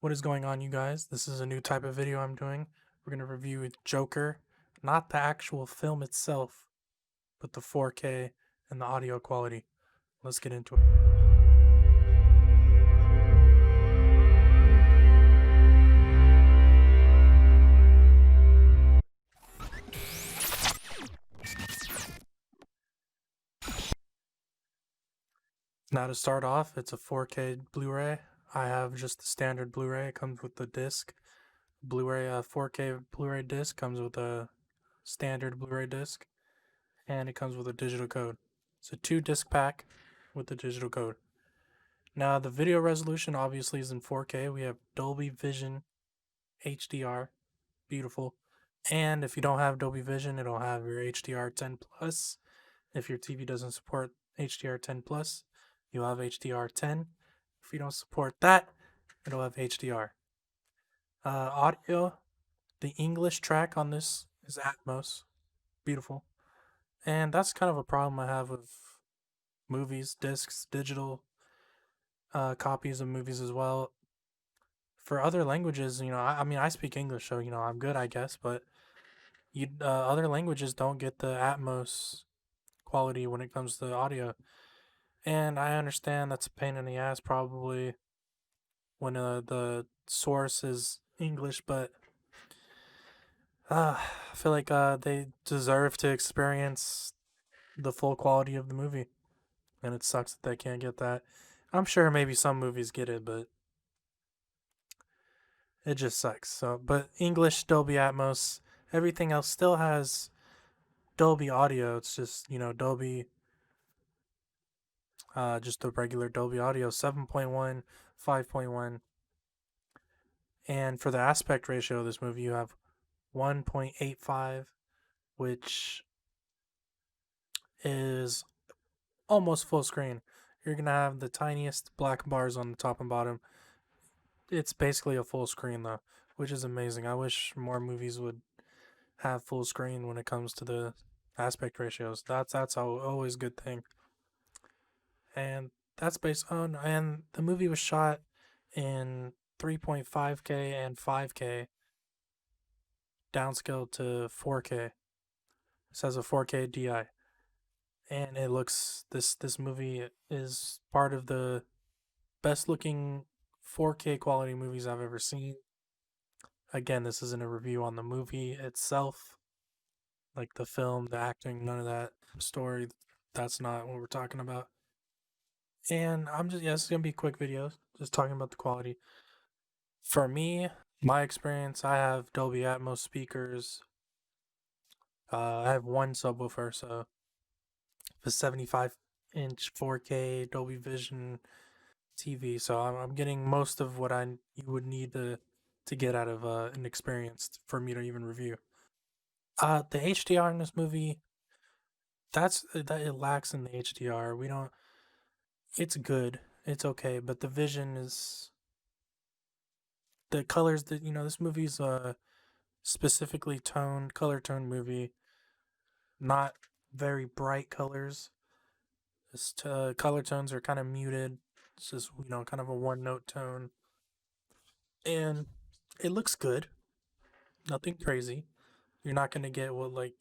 What is going on, you guys? This is a new type of video I'm doing. We're going to review Joker, not the actual film itself, but the 4K and the audio quality. Let's get into it. Now to start off, it's a 4K Blu-ray. I have just the standard Blu-ray. It comes with the disc. Blu-ray 4K Blu-ray disc comes with a standard Blu-ray disc, and it comes with a digital code. It's a 2-disc pack with the digital code. Now the video resolution obviously is in 4K. We have Dolby Vision HDR, beautiful. And if you don't have Dolby Vision, it'll have your HDR10 Plus. If your TV doesn't support HDR10 Plus, you'll have HDR10. If you don't support that, it'll have HDR. Audio, the English track on this is Atmos, beautiful. And that's kind of a problem I have with movies, discs, digital copies of movies as well. For other languages, I mean, I speak English, so I'm good, I guess. But other languages don't get the Atmos quality when it comes to audio, and I understand that's a pain in the ass probably when the source is English, but I feel like they deserve to experience the full quality of the movie, and it sucks that they can't get that. I'm sure maybe some movies get it, but it just sucks. So, but English, Dolby Atmos, everything else still has Dolby audio. It's just, Dolby, just the regular Dolby audio, 7.1, 5.1. And for the aspect ratio of this movie, you have 1.85, which is almost full screen. You're going to have the tiniest black bars on the top and bottom. It's basically a full screen, though, which is amazing. I wish more movies would have full screen when it comes to the aspect ratios. That's always a good thing. And that's based on, and the movie was shot in 3.5K and 5K downscaled to 4K. It says a 4K DI. And it looks, this movie is part of the best looking 4K quality movies I've ever seen. Again, this isn't a review on the movie itself, like the film, the acting, none of that. Story, that's not what we're talking about. And it's gonna be a quick video, just talking about the quality. For me, my experience, I have Dolby Atmos speakers. I have one subwoofer, so the 75-inch 4K Dolby Vision TV. So I'm getting most of what you would need to get out of an experience for me to even review. The HDR in this movie, that it lacks in the HDR. We don't. It's good. It's okay, but the vision is the colors that this movie's specifically color toned movie, not very bright colors. This color tones are kind of muted. It's just kind of a one note tone, and it looks good. Nothing crazy. You're not gonna get what like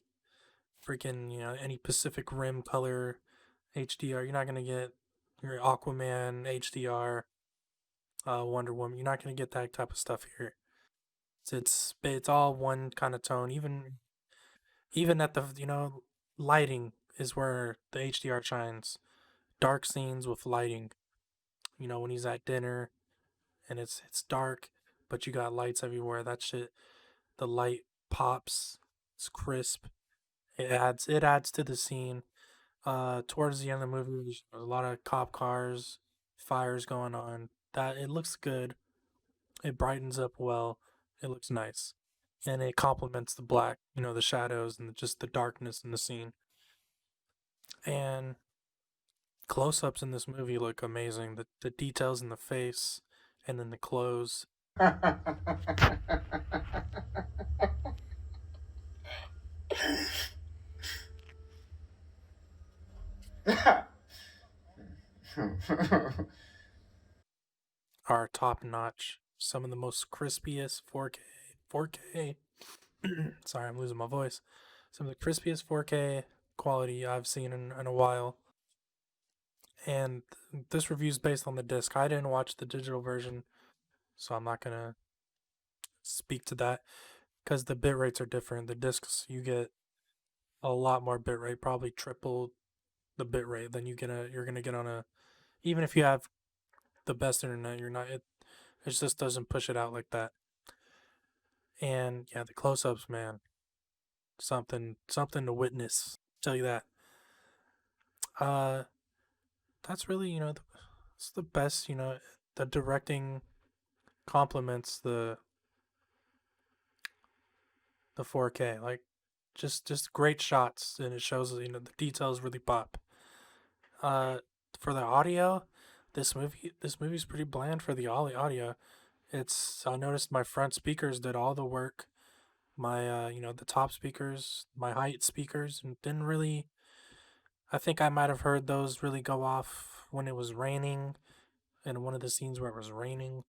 freaking any Pacific Rim color HDR. You're not gonna get your Aquaman HDR, Wonder Woman. You're not gonna get that type of stuff here. It's all one kind of tone. Even at the lighting is where the HDR shines. Dark scenes with lighting. When he's at dinner and it's dark, but you got lights everywhere. That shit, the light pops. It's crisp. It adds to the scene. Towards the end of the movie, there's a lot of cop cars, fires going on. That it looks good. It brightens up well. It looks nice, and it complements the black, the shadows and just the darkness in the scene. And close-ups in this movie look amazing. The details in the face, and then the clothes. Are top notch. some of the most crispiest 4K. Sorry, I'm losing my voice. Some of the crispiest 4K quality I've seen in a while. And this review is based on the disc. I didn't watch the digital version, so I'm not gonna speak to that because the bit rates are different. The discs you get a lot more bit rate, probably triple the bit rate than you're gonna get on a, even if you have the best internet, you're not it just doesn't push it out like that. And yeah, the close ups, man, something to witness. Tell you that. Uh, that's really it's the best. The directing complements the 4K. Like just great shots, and it shows the details really pop. Uh, for the audio, this movie's pretty bland for the audio. I noticed my front speakers did all the work. My the top speakers, my height speakers, and didn't really. I think I might have heard those really go off when it was raining, in one of the scenes where it was raining.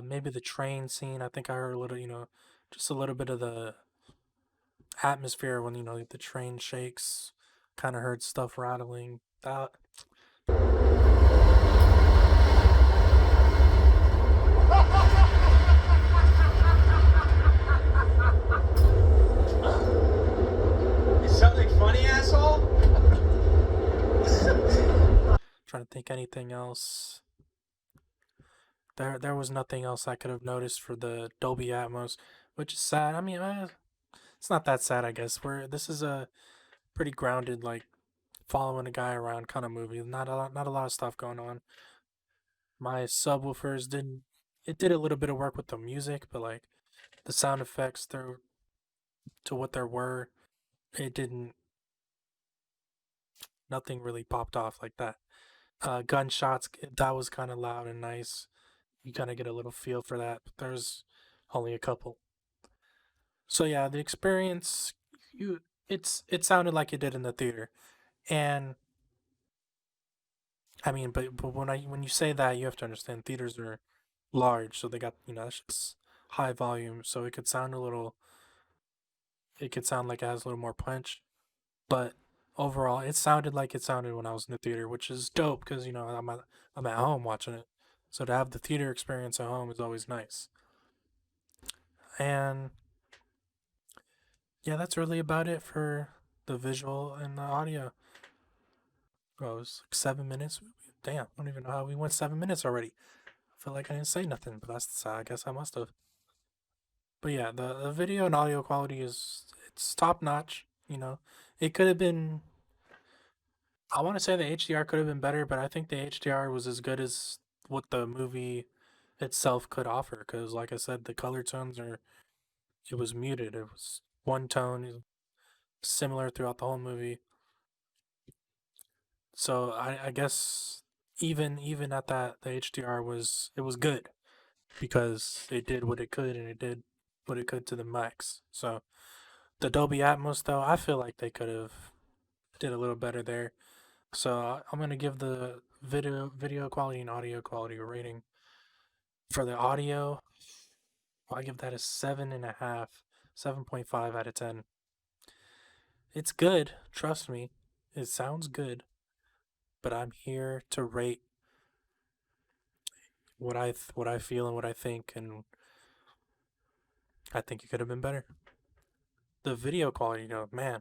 Maybe the train scene. I think I heard a little, just a little bit of the atmosphere when the train shakes. Kind of heard stuff rattling. That Is something funny, asshole? Trying to think anything else. There was nothing else I could have noticed for the Dolby Atmos, which is sad. I mean, it's not that sad, I guess. Where this is a pretty grounded, like following a guy around kind of movie. Not a lot of stuff going on. My subwoofers didn't. It did a little bit of work with the music, but like the sound effects, there to what there were, it didn't. Nothing really popped off like that. Gunshots, that was kind of loud and nice. You kind of get a little feel for that, but there's only a couple. So yeah, the experience, it sounded like it did in the theater, and I mean, but when you say that, you have to understand theaters are large, so they got that's just high volume, so it could sound like it has a little more punch, but overall, it sounded like it sounded when I was in the theater, which is dope because I'm at home watching it, so to have the theater experience at home is always nice. And yeah, that's really about it for the visual and the audio. Oh, it was like 7 minutes. Damn, I don't even know how we went 7 minutes already. I feel like I didn't say nothing, but I guess I must have. But yeah, the video and audio quality it's top notch. It could have been. I want to say the HDR could have been better, but I think the HDR was as good as what the movie itself could offer. Because, like I said, the color tones are. It was muted. It was one tone, similar throughout the whole movie. So I guess even at that, the HDR was good because it did what it could and it did what it could to the max. So the Dolby Atmos though, I feel like they could have did a little better there. So I'm gonna give the video quality and audio quality a rating. For the audio, I give that a 7.5, 7.5 out of 10. It's good, trust me. It sounds good, but I'm here to rate what I feel and what I think, and I think it could have been better. The video quality, man,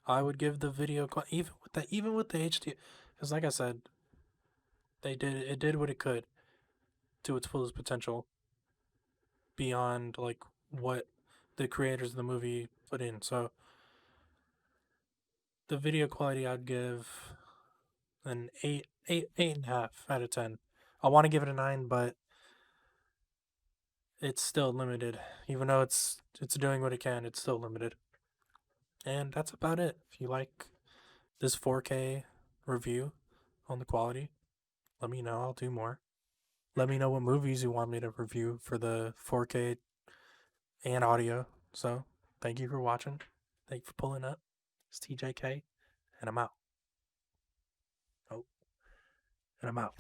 I would give the video quality even with the HD, because like I said, it did what it could to its fullest potential beyond like what the creators of the movie put in. So the video quality, I'd give an 8.5 out of 10. I want to give it a 9, but it's still limited. Even though it's doing what it can, it's still limited. And that's about it. If you like this 4K review on the quality, let me know. I'll do more. Let me know what movies you want me to review for the 4K and audio. So Thank you for watching. Thank you for pulling up. It's TJK, and I'm out. Oh, and I'm out.